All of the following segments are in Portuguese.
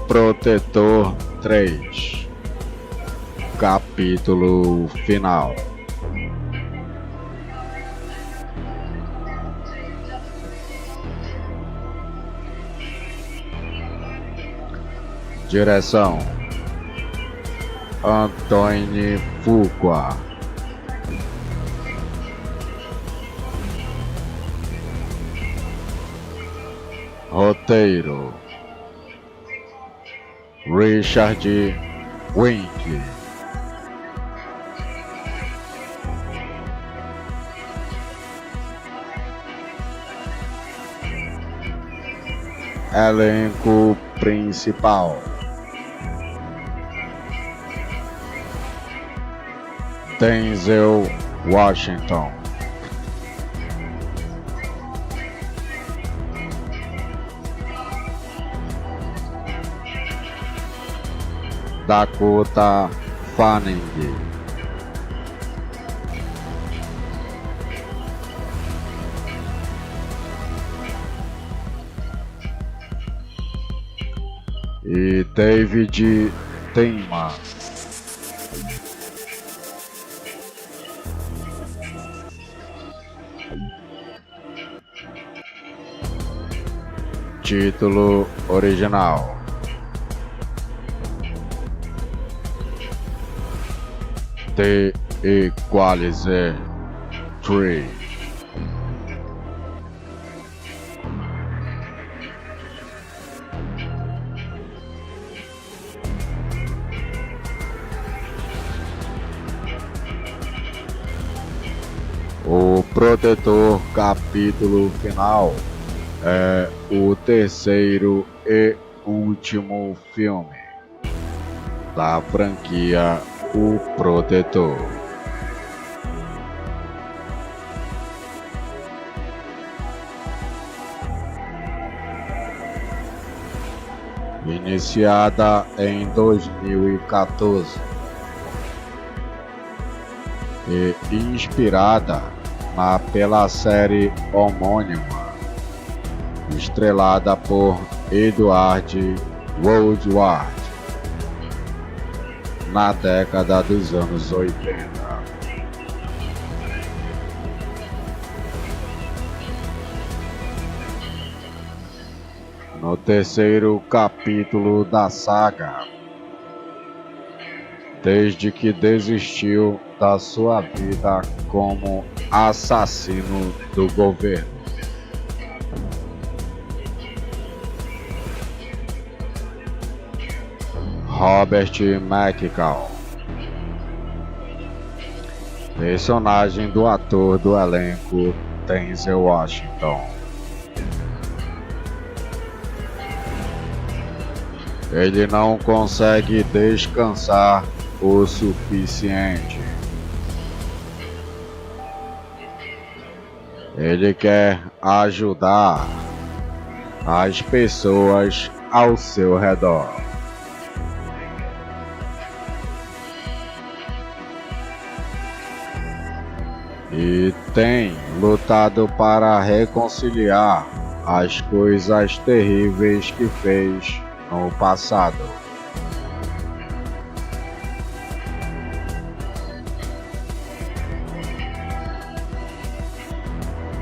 Protetor 3. Capítulo final. Direção: Antônio Fuqua. Roteiro: Richard Wink. Elenco principal: Denzel Washington, Dakota Fanning, e David Teima. Título original: The Equalizer 3. O Protetor capítulo final é o terceiro e último filme da franquia O Protetor. Iniciada em 2014 e inspirada pela série homônima, estrelada por Edward Woodward na década dos anos 80. No terceiro capítulo da saga, desde que desistiu da sua vida como assassino do governo, Robert McCall, personagem do ator do elenco Denzel Washington, ele não consegue descansar o suficiente. Ele quer ajudar as pessoas ao seu redor. E tem lutado para reconciliar as coisas terríveis que fez no passado.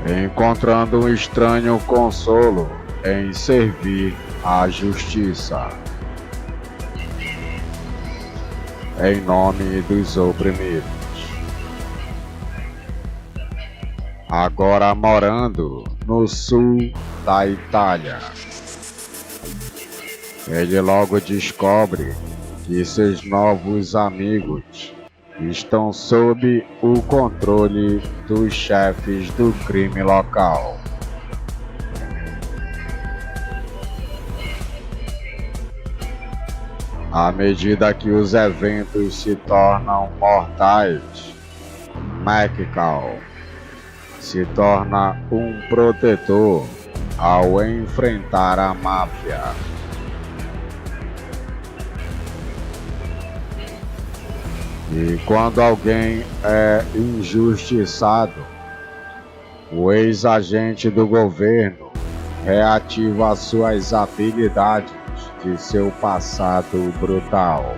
Encontrando um estranho consolo em servir à justiça, em nome dos oprimidos. Agora morando no sul da Itália, ele logo descobre que seus novos amigos estão sob o controle dos chefes do crime local. À medida que os eventos se tornam mortais, McCall se torna um protetor ao enfrentar a máfia. E quando alguém é injustiçado, o ex-agente do governo reativa suas habilidades de seu passado brutal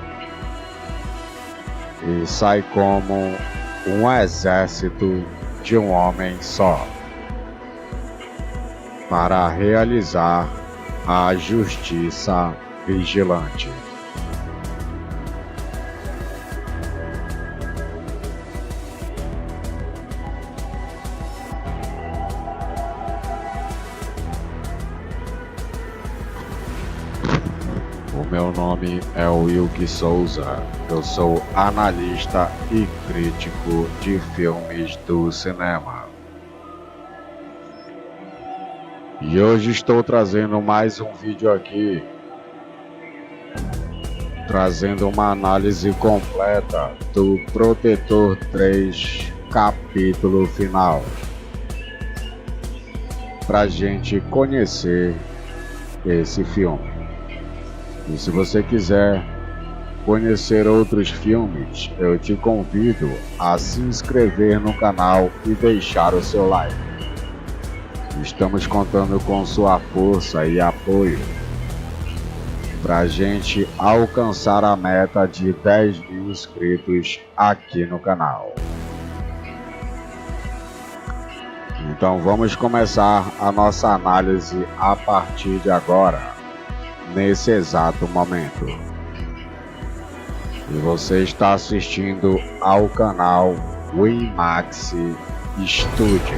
e sai como um exército de um homem só para realizar a justiça vigilante. O meu nome é Wilke Souza, eu sou analista e crítico de filmes do cinema. E hoje estou trazendo mais um vídeo aqui, trazendo uma análise completa do Protetor 3 capítulo final, pra gente conhecer esse filme. E se você quiser conhecer outros filmes, eu te convido a se inscrever no canal e deixar o seu like. Estamos contando com sua força e apoio para a gente alcançar a meta de 10 mil inscritos aqui no canal. Então vamos começar a nossa análise a partir de agora. Nesse exato momento. E você está assistindo ao canal Wimax Studio.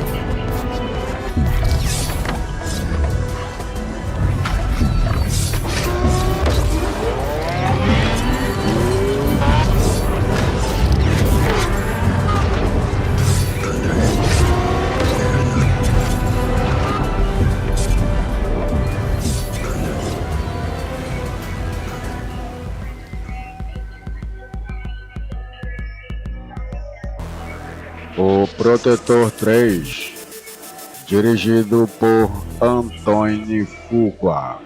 O Protetor 3, dirigido por Antoine Fuqua.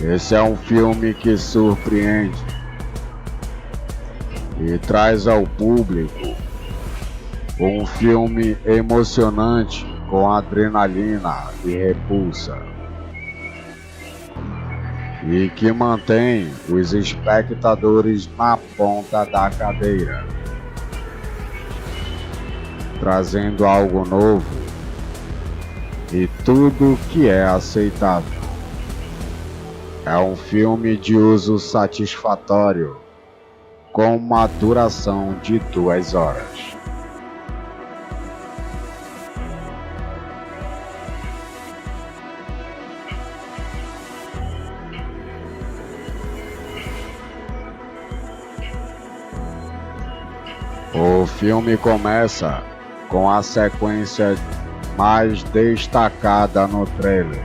Esse é um filme que surpreende e traz ao público um filme emocionante com adrenalina e repulsa, e que mantém os espectadores na ponta da cadeira, trazendo algo novo e tudo que é aceitável. É um filme de uso satisfatório, com uma duração de 2 horas. O filme começa com a sequência mais destacada no trailer.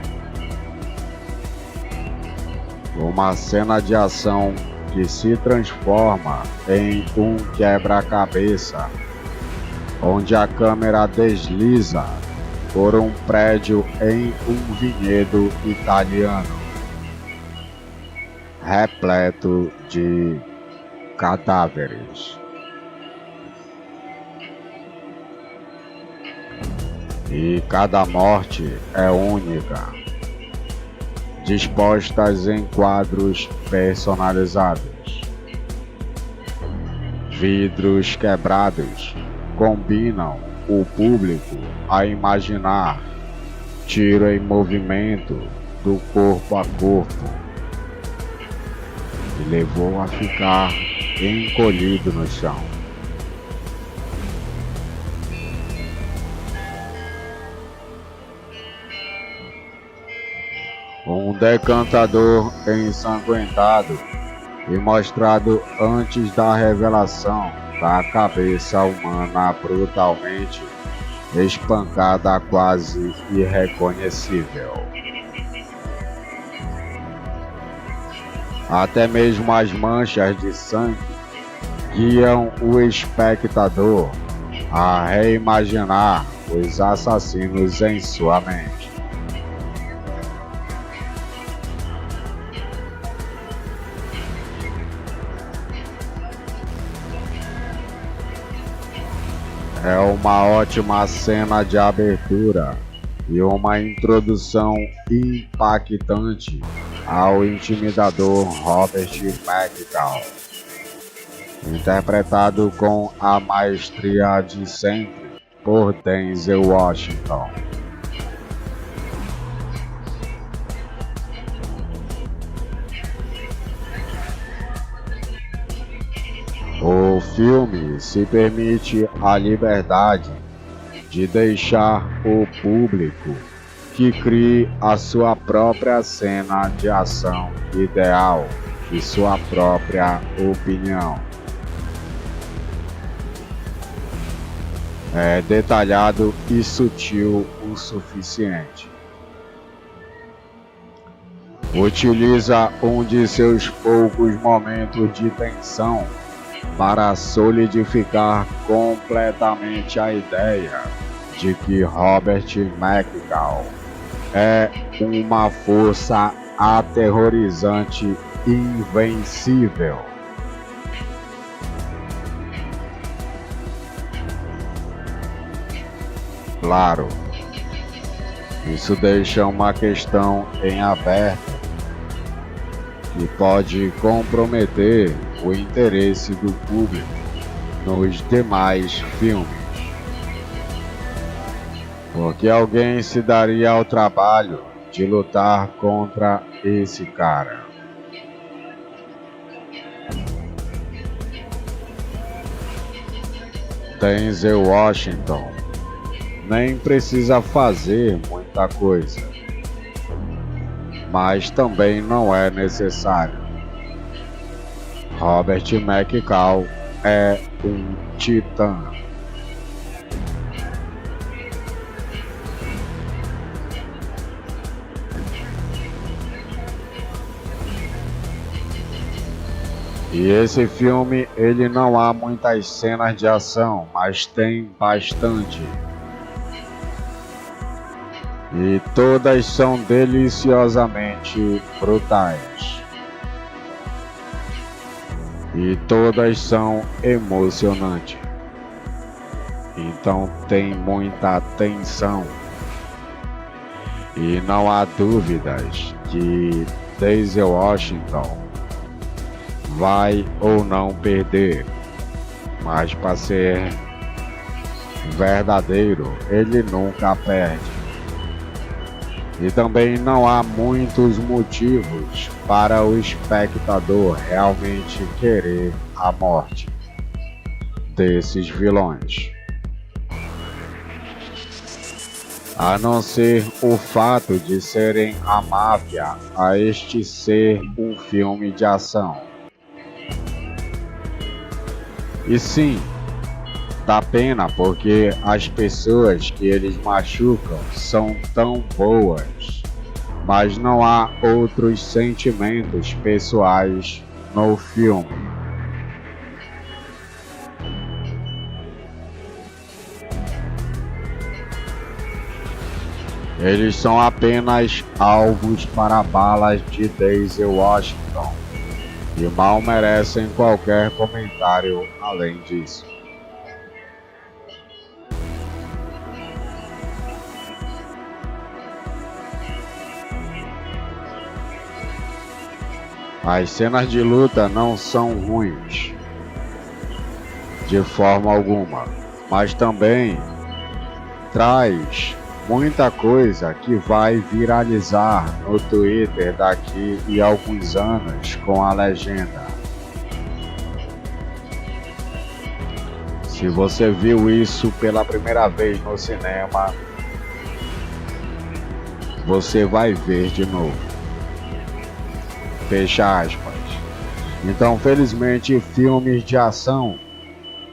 Uma cena de ação que se transforma em um quebra-cabeça, onde a câmera desliza por um prédio em um vinhedo italiano, repleto de cadáveres. E cada morte é única, dispostas em quadros personalizados. Vidros quebrados combinam o público a imaginar tiro em movimento do corpo a corpo, e levou a ficar encolhido no chão. Um decantador ensanguentado e mostrado antes da revelação da cabeça humana brutalmente espancada, quase irreconhecível. Até mesmo as manchas de sangue guiam o espectador a reimaginar os assassinos em sua mente. É uma ótima cena de abertura e uma introdução impactante ao intimidador Robert McCall, interpretado com a maestria de sempre por Denzel Washington. O filme se permite a liberdade de deixar o público que crie a sua própria cena de ação ideal e sua própria opinião. É detalhado e sutil o suficiente. Utiliza um de seus poucos momentos de tensão para solidificar completamente a ideia de que Robert McCall é uma força aterrorizante e invencível. Claro, isso deixa uma questão em aberto que pode comprometer o interesse do público nos demais filmes. Porque alguém se daria ao trabalho de lutar contra esse cara? Denzel Washington nem precisa fazer muita coisa, mas também não é necessário. Robert McCall é um titã. E esse filme, ele não há muitas cenas de ação, mas tem bastante. E todas são deliciosamente brutais. E todas são emocionantes. Então tem muita tensão. E não há dúvidas que Denzel Washington vai ou não perder. Mas para ser verdadeiro, ele nunca perde. E também não há muitos motivos para o espectador realmente querer a morte desses vilões. A não ser o fato de serem a máfia a este ser um filme de ação. E sim, dá pena porque as pessoas que eles machucam são tão boas, mas não há outros sentimentos pessoais no filme. Eles são apenas alvos para balas de Denzel Washington e mal merecem qualquer comentário além disso. As cenas de luta não são ruins, de forma alguma, mas também traz muita coisa que vai viralizar no Twitter daqui a alguns anos com a legenda. Se você viu isso pela primeira vez no cinema, você vai ver de novo. Fecha aspas. Então, felizmente, filmes de ação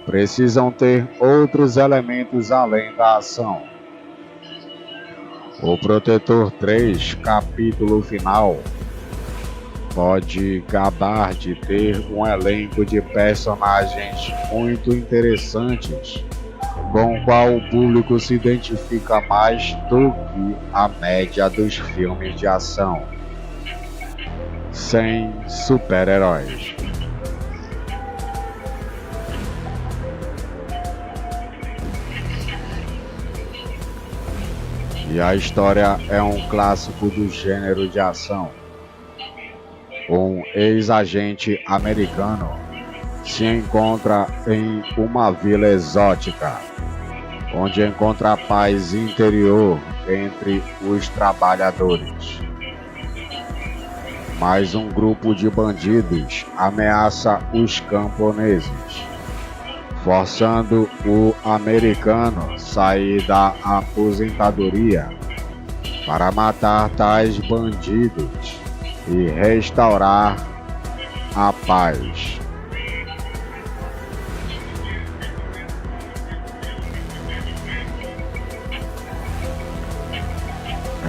precisam ter outros elementos além da ação. O Protetor 3, capítulo final, pode gabar de ter um elenco de personagens muito interessantes, com o qual o público se identifica mais do que a média dos filmes de ação sem super-heróis. E a história é um clássico do gênero de ação. Um ex-agente americano se encontra em uma vila exótica, onde encontra a paz interior entre os trabalhadores. Mas um grupo de bandidos ameaça os camponeses, forçando o americano a sair da aposentadoria para matar tais bandidos e restaurar a paz.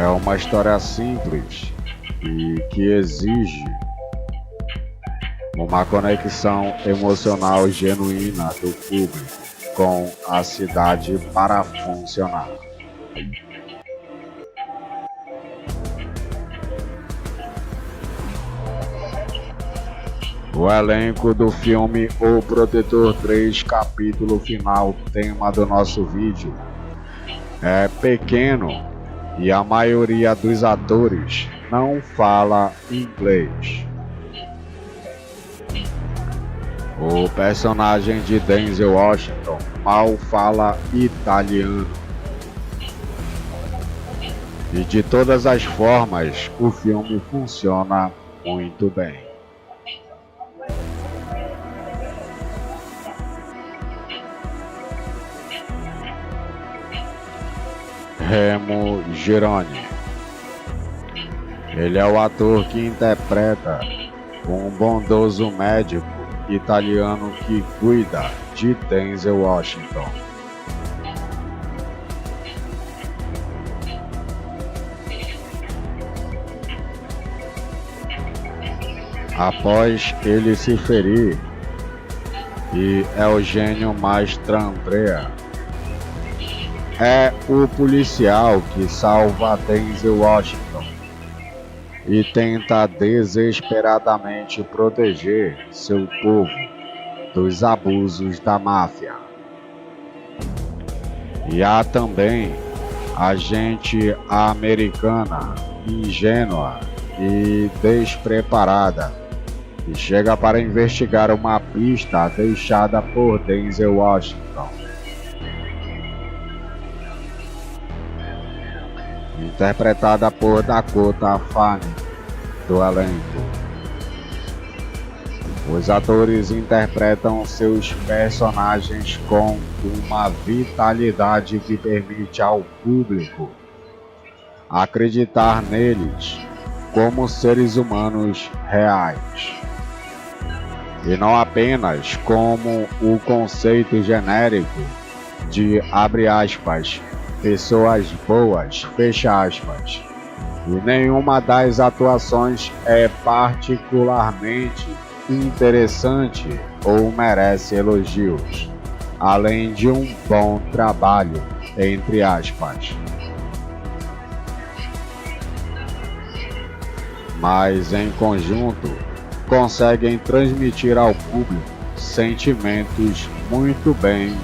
É uma história simples e que exige uma conexão emocional genuína do público com a cidade para funcionar. O elenco do filme O Protetor 3, capítulo final, tema do nosso vídeo, é pequeno e a maioria dos atores não fala inglês. O personagem de Denzel Washington mal fala italiano. E de todas as formas, o filme funciona muito bem. Remo Gironi. Ele é o ator que interpreta um bondoso médico italiano que cuida de Denzel Washington. Após ele se ferir, e Eugênio Mastrandrea é o policial que salva Denzel Washington e tenta desesperadamente proteger seu povo dos abusos da máfia. E há também a gente americana ingênua e despreparada que chega para investigar uma pista deixada por Denzel Washington, interpretada por Dakota Fanning, do elenco. Os atores interpretam seus personagens com uma vitalidade que permite ao público acreditar neles como seres humanos reais, e não apenas como o conceito genérico de, abre aspas, pessoas boas, fecha aspas. E nenhuma das atuações é particularmente interessante ou merece elogios, além de um bom trabalho, entre aspas. Mas em conjunto conseguem transmitir ao público sentimentos muito bem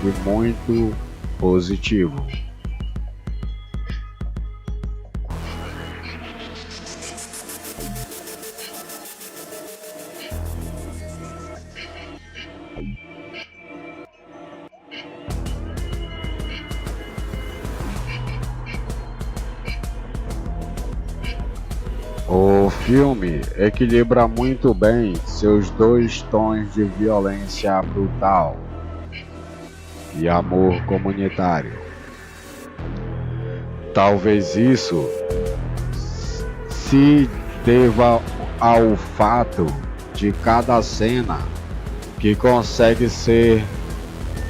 e muito positivo. O filme equilibra muito bem seus dois tons de violência brutal e amor comunitário. Talvez isso se deva ao fato de cada cena que consegue ser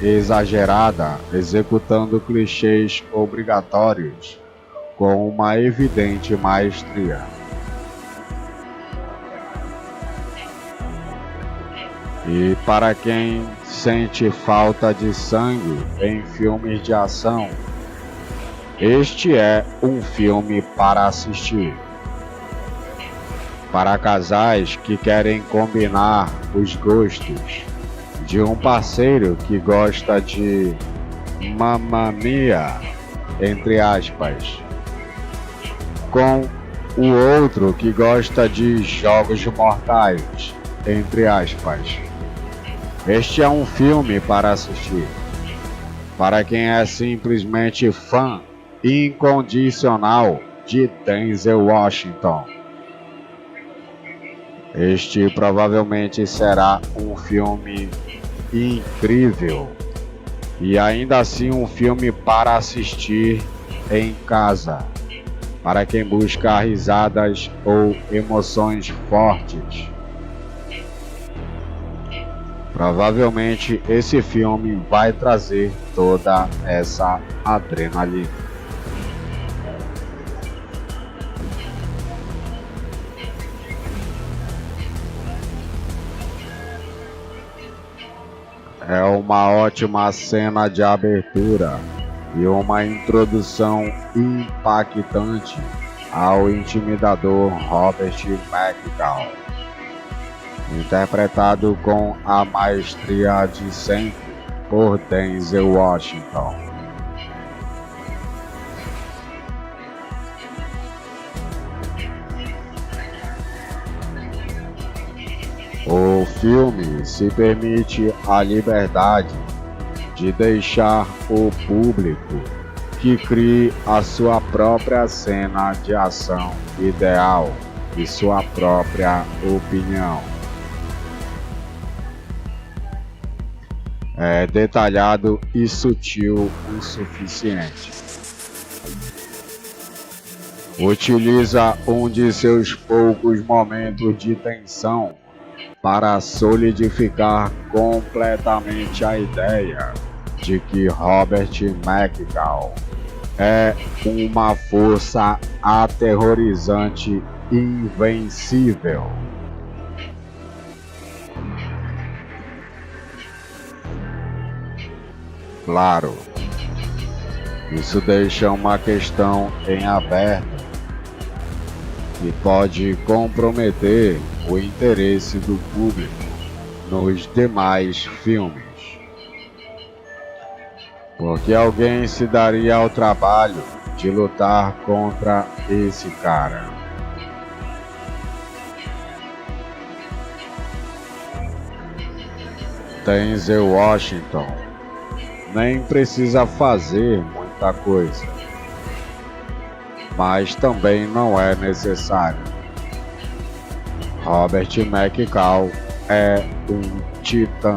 exagerada, executando clichês obrigatórios com uma evidente maestria. E para quem sente falta de sangue em filmes de ação, este é um filme para assistir. Para casais que querem combinar os gostos de um parceiro que gosta de Mamma Mia entre aspas, com o outro que gosta de jogos mortais, entre aspas. Este é um filme para assistir, para quem é simplesmente fã incondicional de Denzel Washington. Este provavelmente será um filme incrível e ainda assim um filme para assistir em casa, para quem busca risadas ou emoções fortes. Provavelmente esse filme vai trazer toda essa adrenalina. É uma ótima cena de abertura e uma introdução impactante ao intimidador Robert McCall, interpretado com a maestria de sempre por Denzel Washington. O filme se permite a liberdade de deixar o público que crie a sua própria cena de ação ideal e sua própria opinião. É detalhado e sutil o suficiente. Utiliza um de seus poucos momentos de tensão para solidificar completamente a ideia de que Robert McCall é uma força aterrorizante invencível. Claro, isso deixa uma questão em aberto que pode comprometer o interesse do público nos demais filmes. Porque alguém se daria ao trabalho de lutar contra esse cara? Denzel Washington nem precisa fazer muita coisa, mas também não é necessário. Robert McCall é um titã.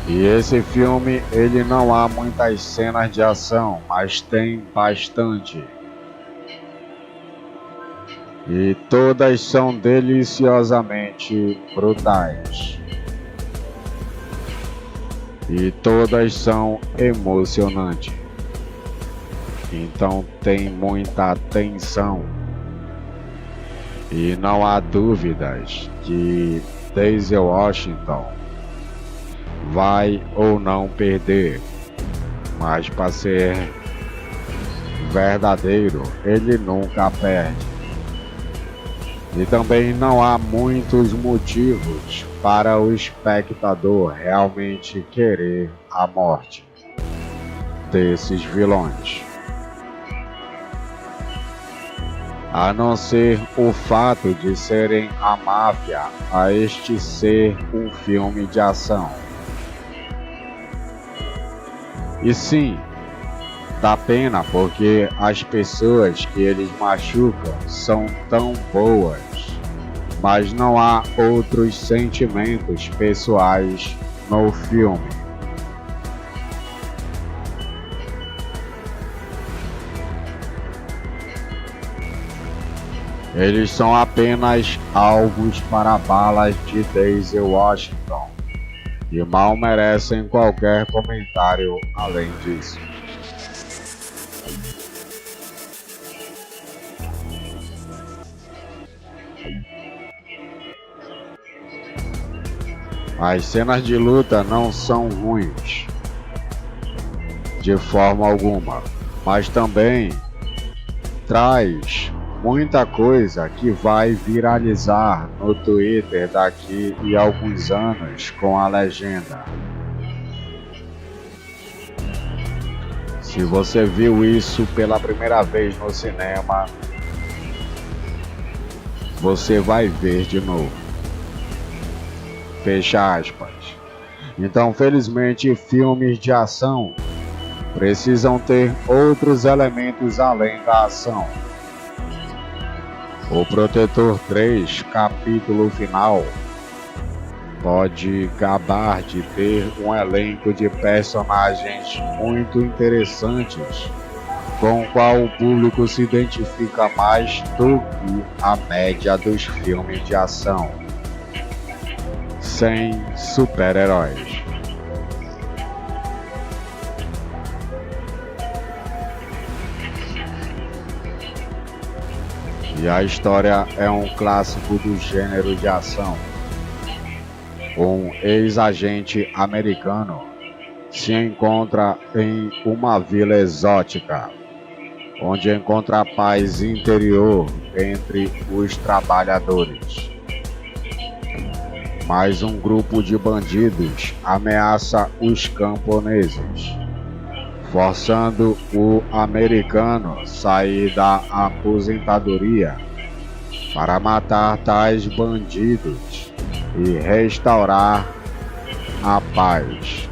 E esse filme, ele não há muitas cenas de ação, mas tem bastante. E todas são deliciosamente brutais. E todas são emocionantes. Então tem muita tensão. E não há dúvidas que Denzel Washington vai ou não perder. Mas para ser verdadeiro, ele nunca perde. E também não há muitos motivos para o espectador realmente querer a morte desses vilões, a não ser o fato de serem a máfia, a este ser um filme de ação. E sim, dá pena porque as pessoas que eles machucam são tão boas, mas não há outros sentimentos pessoais no filme. Eles são apenas alvos para balas de Denzel Washington e mal merecem qualquer comentário além disso. As cenas de luta não são ruins, de forma alguma, mas também traz muita coisa que vai viralizar no Twitter daqui a alguns anos com a legenda. Se você viu isso pela primeira vez no cinema, você vai ver de novo. Fecha aspas. Então, felizmente, filmes de ação precisam ter outros elementos além da ação. O Protetor 3, capítulo final, pode gabar de ter um elenco de personagens muito interessantes, com o qual o público se identifica mais do que a média dos filmes de ação, sem super-heróis. E a história é um clássico do gênero de ação. Um ex-agente americano se encontra em uma vila exótica, onde encontra a paz interior entre os trabalhadores. Mas um grupo de bandidos ameaça os camponeses, forçando o americano a sair da aposentadoria para matar tais bandidos e restaurar a paz.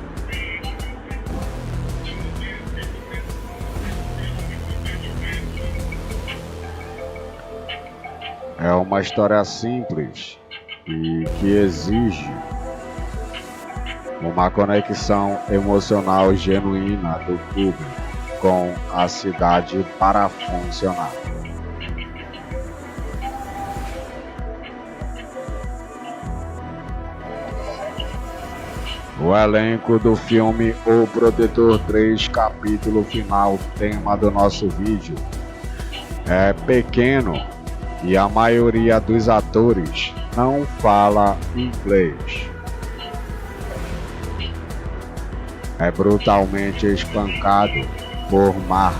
É uma história simples e que exige uma conexão emocional genuína do público com a cidade para funcionar. O elenco do filme O Protetor 3, capítulo final, tema do nosso vídeo, é pequeno e a maioria dos atores não fala inglês. É brutalmente espancado por Mark.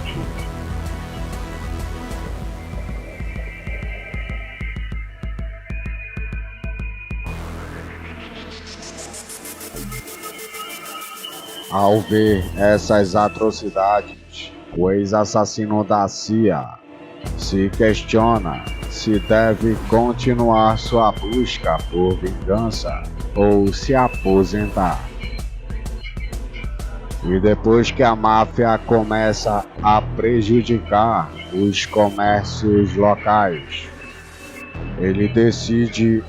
Ao ver essas atrocidades, o ex-assassino da CIA se questiona se deve continuar sua busca por vingança ou se aposentar. E depois que a máfia começa a prejudicar os comércios locais, ele decide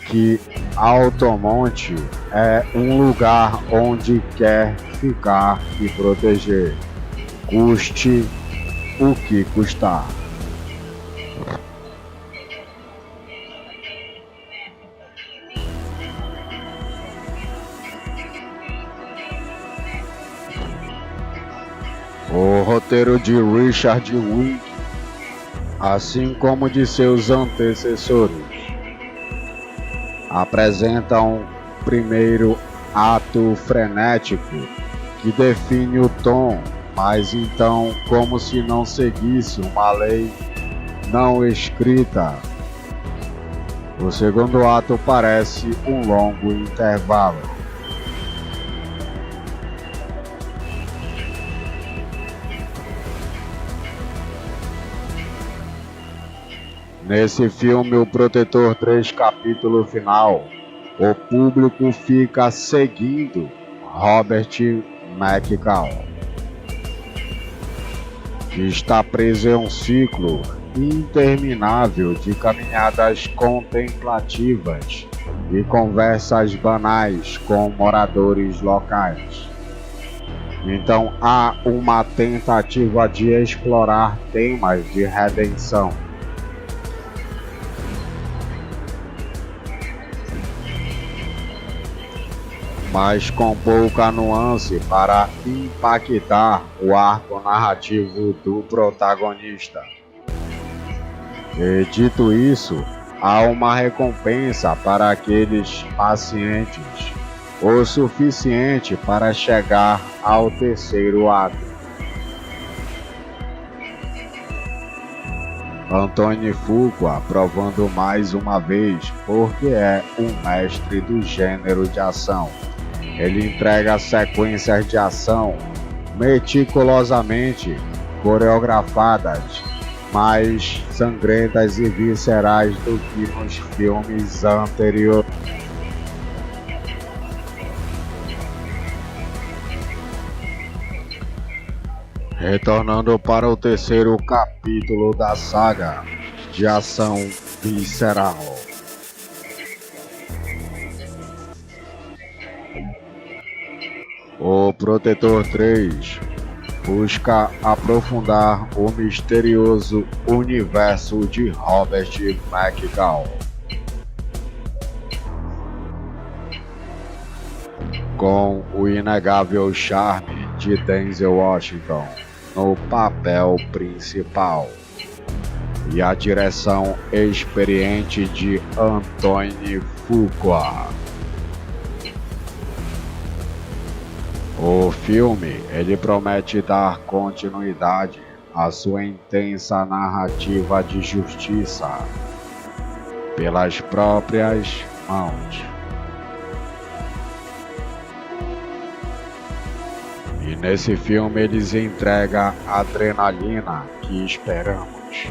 que Altamonte é um lugar onde quer ficar e proteger, custe o que custar. O roteiro de Richard Wink, assim como de seus antecessores, apresenta um primeiro ato frenético que define o tom, mas então como se não seguisse uma lei não escrita. O segundo ato parece um longo intervalo. Nesse filme, O Protetor 3, capítulo final, o público fica seguindo Robert McCall, que está preso em um ciclo interminável de caminhadas contemplativas e conversas banais com moradores locais. Então há uma tentativa de explorar temas de redenção. Mas com pouca nuance para impactar o arco narrativo do protagonista. E dito isso, há uma recompensa para aqueles pacientes, o suficiente para chegar ao terceiro ato. Antônio Fuqua provando mais uma vez porque é um mestre do gênero de ação. Ele entrega sequências de ação meticulosamente coreografadas, mais sangrentas e viscerais do que nos filmes anteriores. Retornando para o terceiro capítulo da saga de ação visceral. O Protetor 3 busca aprofundar o misterioso universo de Robert McCall, com o inegável charme de Denzel Washington no papel principal e a direção experiente de Antônio Fuqua. O filme ele promete dar continuidade à sua intensa narrativa de justiça pelas próprias mãos. E nesse filme eles entregam a adrenalina que esperamos.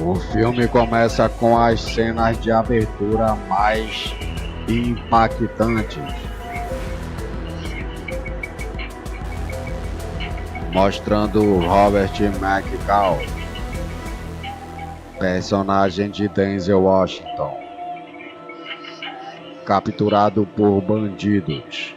O filme começa com as cenas de abertura mais impactantes, mostrando Robert McCall, personagem de Denzel Washington, capturado por bandidos.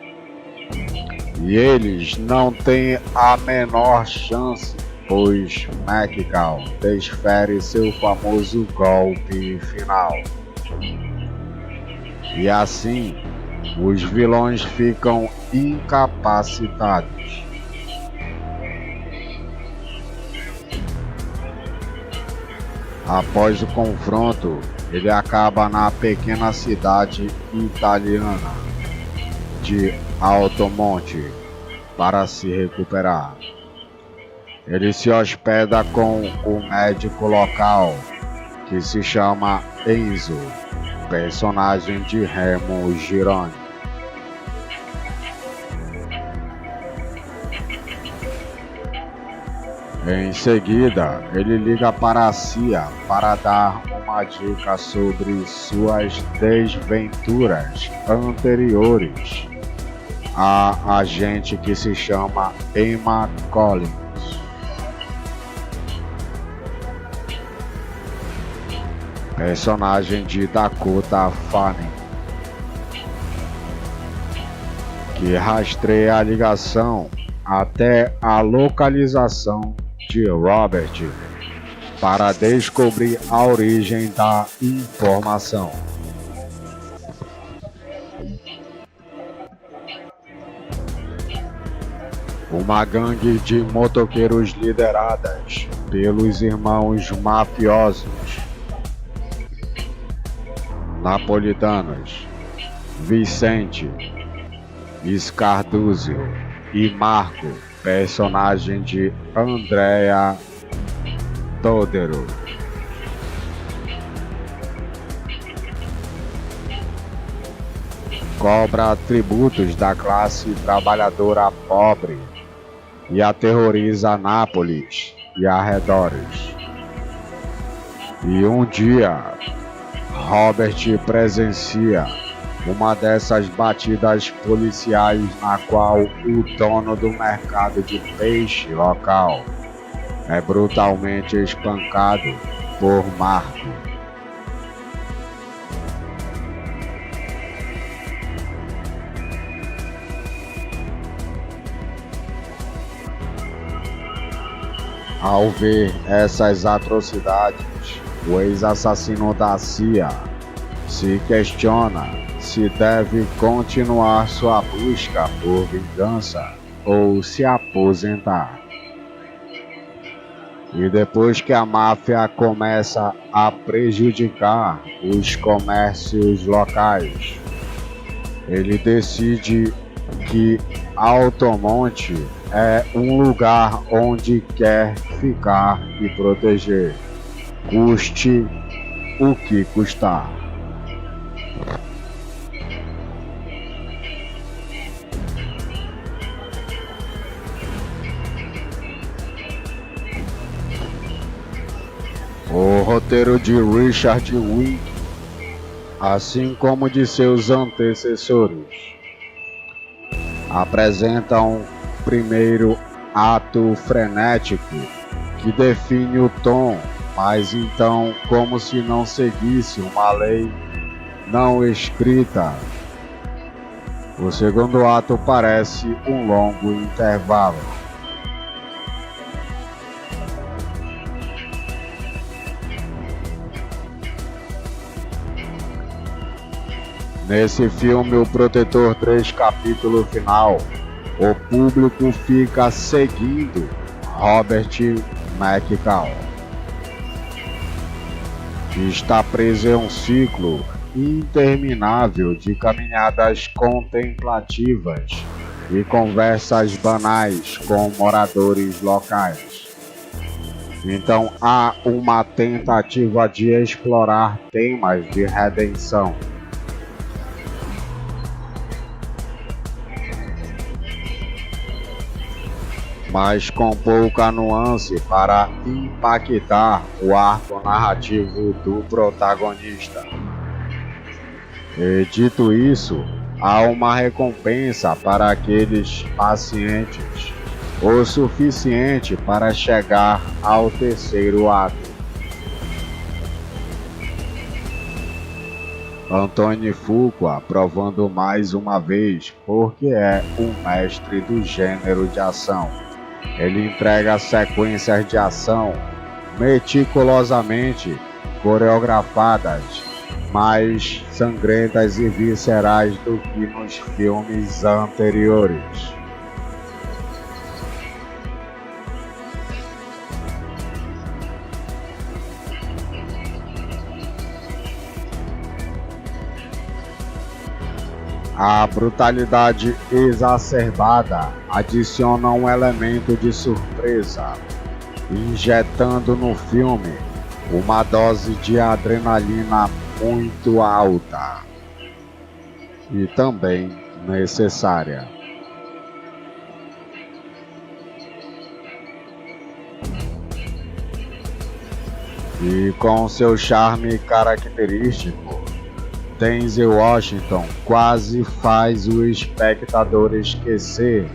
E eles não têm a menor chance, pois McCall desfere seu famoso golpe final. E assim, os vilões ficam incapacitados. Após o confronto, ele acaba na pequena cidade italiana de Altomonte para se recuperar. Ele se hospeda com o médico local, que se chama Enzo, personagem de Remo Gironi. Em seguida, ele liga para a CIA para dar uma dica sobre suas desventuras anteriores à agente que se chama Emma Collins. Personagem de Dakota Fanning, que rastreia a ligação até a localização de Robert para descobrir a origem da informação. Uma gangue de motoqueiros lideradas pelos irmãos mafiosos napolitanos Vicente Scarduzio e Marco, personagem de Andrea Todero, cobra tributos da classe trabalhadora pobre e aterroriza Nápoles e arredores. E um dia, Robert presencia uma dessas batidas policiais na qual o dono do mercado de peixe local é brutalmente espancado por Marco. Ao ver essas atrocidades, o ex-assassino da CIA se questiona se deve continuar sua busca por vingança ou se aposentar. E depois que a máfia começa a prejudicar os comércios locais, ele decide que Altomonte é um lugar onde quer ficar e proteger, custe o que custar. O roteiro de Richard Wink, assim como de seus antecessores, apresenta um primeiro ato frenético que define o tom, mas então como se não seguisse uma lei não escrita. O segundo ato parece um longo intervalo. Nesse filme, o Protetor 3 capítulo final, o público fica seguindo Robert McCall, que está preso em um ciclo interminável de caminhadas contemplativas e conversas banais com moradores locais. Então há uma tentativa de explorar temas de redenção. Mas com pouca nuance para impactar o arco narrativo do protagonista. E dito isso, há uma recompensa para aqueles pacientes, o suficiente para chegar ao terceiro ato. Antoine Fuqua provando mais uma vez porque é um mestre do gênero de ação. Ele entrega sequências de ação meticulosamente coreografadas, mais sangrentas e viscerais do que nos filmes anteriores. A brutalidade exacerbada adiciona um elemento de surpresa, injetando no filme uma dose de adrenalina muito alta e também necessária. E com seu charme característico, Denzel Washington quase faz o espectador esquecer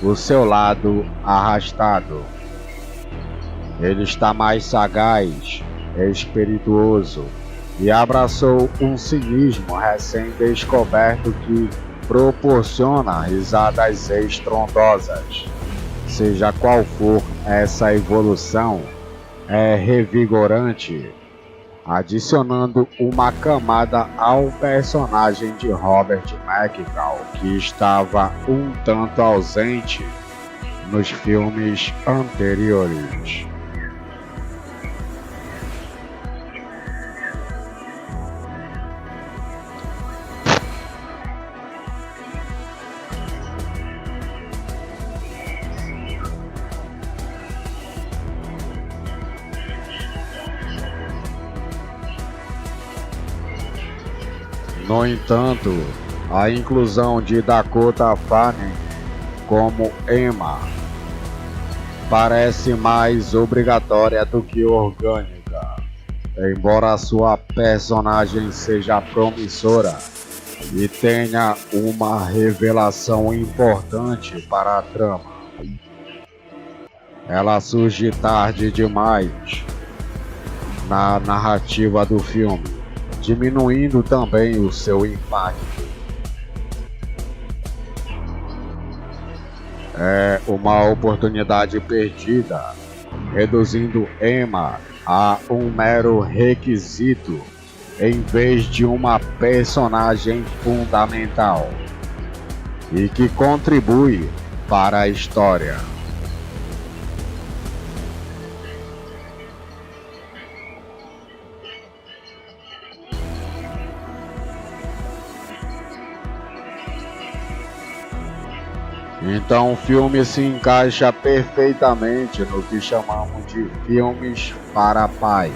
o seu lado arrastado. Ele está mais sagaz, espirituoso e abraçou um cinismo recém-descoberto que proporciona risadas estrondosas. Seja qual for essa evolução, é revigorante, adicionando uma camada ao personagem de Robert McCall, que estava um tanto ausente nos filmes anteriores. No entanto, a inclusão de Dakota Fanning como Emma parece mais obrigatória do que orgânica, embora sua personagem seja promissora e tenha uma revelação importante para a trama. Ela surge tarde demais na narrativa do filme, diminuindo também o seu impacto. É uma oportunidade perdida, reduzindo Emma a um mero requisito em vez de uma personagem fundamental e que contribui para a história. Então o filme se encaixa perfeitamente no que chamamos de filmes para pai,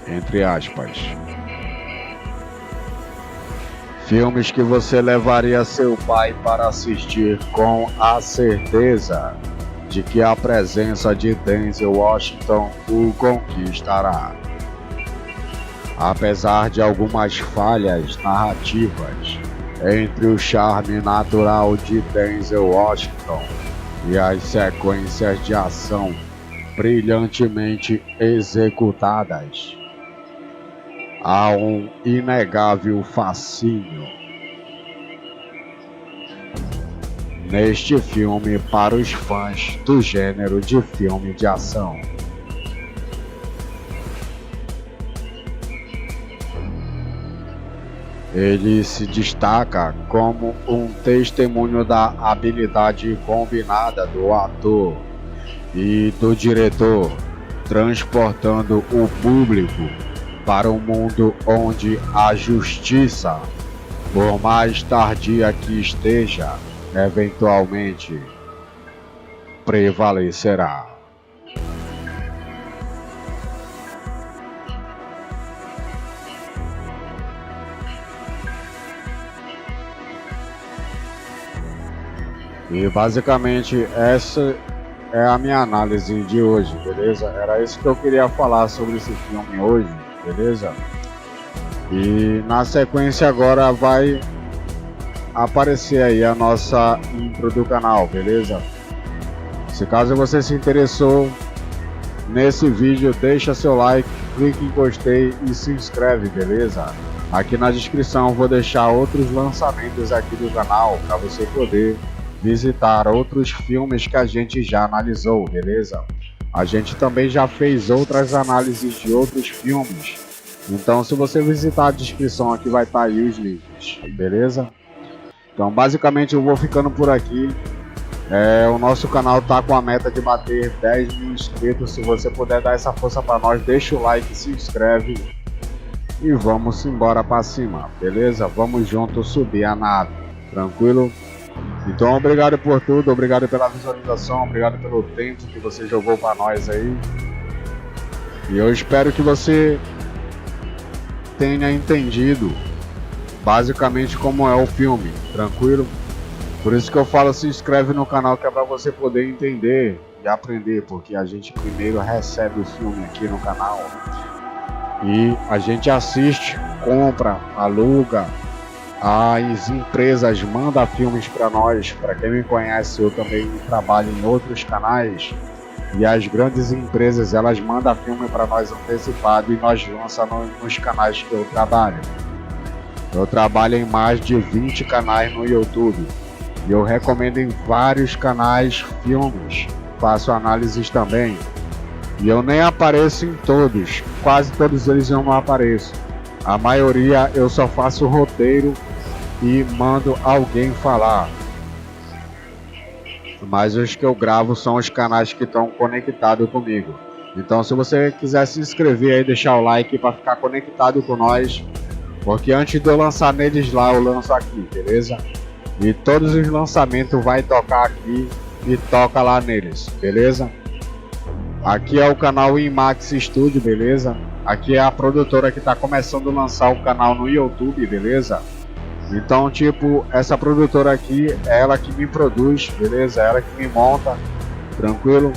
entre aspas. Filmes que você levaria seu pai para assistir com a certeza de que a presença de Denzel Washington o conquistará. Apesar de algumas falhas narrativas entre o charme natural de Denzel Washington e as sequências de ação brilhantemente executadas, há um inegável fascínio neste filme para os fãs do gênero de filme de ação. Ele se destaca como um testemunho da habilidade combinada do ator e do diretor, transportando o público para um mundo onde a justiça, por mais tardia que esteja, eventualmente prevalecerá. E basicamente essa é a minha análise de hoje, beleza? Era isso que eu queria falar sobre esse filme hoje, beleza? E na sequência agora vai aparecer aí a nossa intro do canal, beleza? Se caso você se interessou nesse vídeo, deixa seu like, clique em gostei e se inscreve, beleza? Aqui na descrição eu vou deixar outros lançamentos aqui do canal para você poder visitar outros filmes que a gente já analisou, beleza? A gente também já fez outras análises de outros filmes, então se você visitar a descrição aqui vai estar aí os links, beleza? Então basicamente eu vou ficando por aqui. O nosso canal tá com a meta de bater 10 mil inscritos. Se você puder dar essa força para nós, deixa o like, se inscreve e vamos embora para cima, beleza? Vamos juntos subir a nave, tranquilo? Então obrigado por tudo, obrigado pela visualização, obrigado pelo tempo que você jogou para nós aí. E eu espero que você tenha entendido basicamente como é o filme, tranquilo? Por isso que eu falo, se inscreve no canal que é para você poder entender e aprender, porque a gente primeiro recebe o filme aqui no canal e a gente assiste, compra, aluga. As empresas mandam filmes para nós. Para quem me conhece, eu também trabalho em outros canais e as grandes empresas elas mandam filme para nós antecipado e nós lançamos nos canais que eu trabalho. Eu trabalho em mais de 20 canais no YouTube e eu recomendo em vários canais filmes, faço análises também e eu nem apareço em todos, quase todos eles eu não apareço. A maioria eu só faço o roteiro e mando alguém falar. Mas os que eu gravo são os canais que estão conectados comigo. Então se você quiser se inscrever aí, deixar o like para ficar conectado com nós. Porque antes de eu lançar neles lá, eu lanço aqui, beleza? E todos os lançamentos vai tocar aqui e toca lá neles, beleza? Aqui é o canal IMAX Studio, beleza? Aqui é a produtora que está começando a lançar o canal no YouTube, beleza? Então, tipo, essa produtora aqui é ela que me produz, beleza? Ela que me monta, tranquilo?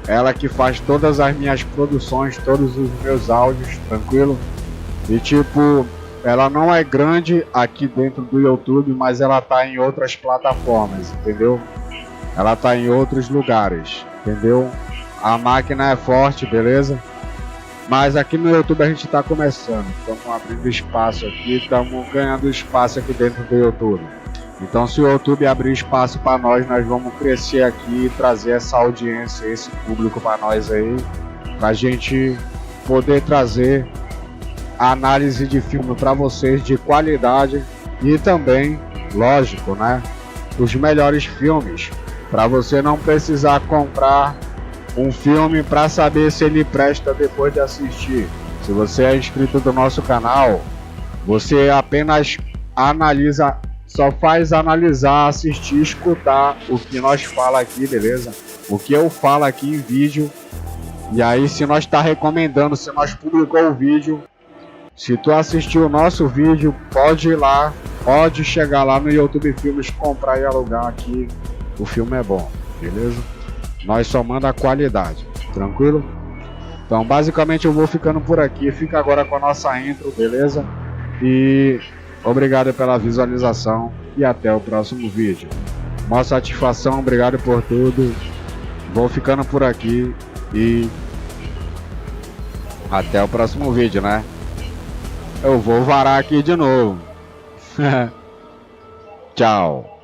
Ela que faz todas as minhas produções, todos os meus áudios, tranquilo? E tipo, ela não é grande aqui dentro do YouTube, mas ela tá em outras plataformas, entendeu? Ela tá em outros lugares, entendeu? A máquina é forte, beleza? Mas aqui no YouTube a gente está começando, estamos abrindo espaço aqui, estamos ganhando espaço aqui dentro do YouTube. Então se o YouTube abrir espaço para nós vamos crescer aqui e trazer essa audiência, esse público para nós aí, para a gente poder trazer análise de filme para vocês de qualidade e também, lógico, né, os melhores filmes, para você não precisar comprar um filme para saber se ele presta depois de assistir. Se você é inscrito do nosso canal, você apenas analisa só faz analisar, assistir, escutar o que nós fala aqui, beleza? O que eu falo aqui em vídeo. E aí, se nós tá recomendando, se nós publicou o vídeo, se tu assistiu o nosso vídeo, pode ir lá, pode chegar lá no YouTube Filmes, comprar e alugar aqui. O filme é bom, beleza? Nós só manda a qualidade, tranquilo? Então, basicamente eu vou ficando por aqui. Fica agora com a nossa intro, beleza? E obrigado pela visualização e até o próximo vídeo. Uma satisfação, obrigado por tudo. Vou ficando por aqui e até o próximo vídeo, né? Eu vou varar aqui de novo. Tchau.